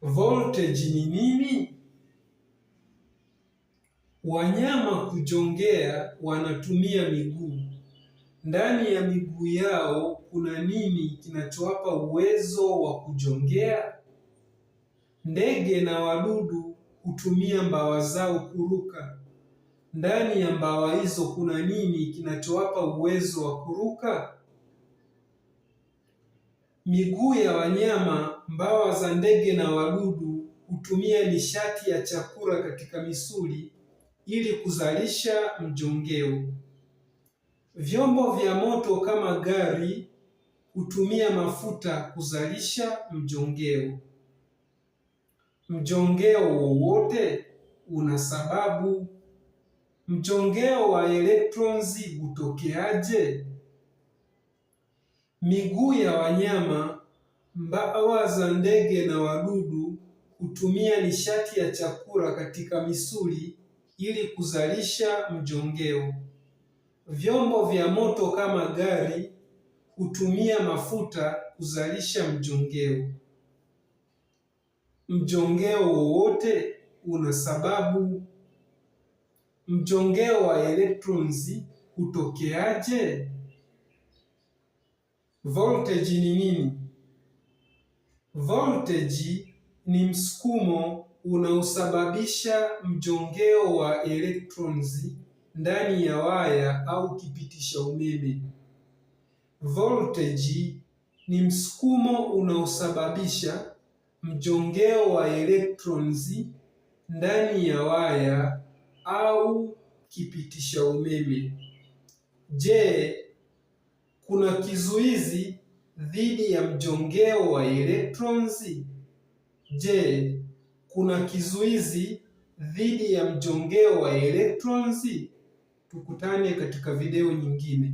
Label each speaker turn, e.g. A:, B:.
A: Voltage ni nini? Wanyama kujongea wanatumia miguu. Ndani ya miguu yao kuna nini kinachowapa uwezo wa kujongea? Ndege na wadudu hutumia mbawa zao kuruka. Ndani ya mbawa hizo kuna nini kinachowapa uwezo wa kuruka? Miguu ya wanyama, mbawa za ndege na wadudu hutumia nishati ya chakula katika misuli ili kuzalisha mjongeo. Vyombo vya moto kama gari hutumia mafuta kuzalisha mjongeo. Mjongeo wowote una sababu. Mjongeo wa electrons hutokeaje? Miguu ya wanyama, mbawa za ndege na wadudu hutumia nishati ya chakula katika misuli ili kuzalisha mjongeo. Vyombo vya moto kama gari hutumia mafuta kuzalisha mjongeo. Mjongeo wowote una sababu. Mjongeo wa electrons hutokeaje? Voltage ni nini? Voltage ni msukumo unaosababisha mjongeo wa electrons ndani ya waya au kipitisha umeme. Voltage ni msukumo unaosababisha mjongeo wa electrons ndani ya waya au kipitisha umeme. Je, kuna kizuizi dhidi ya mjongeo wa electrons? Je, kuna kizuizi dhidi ya mjongeo wa electrons? Tukutane katika video nyingine.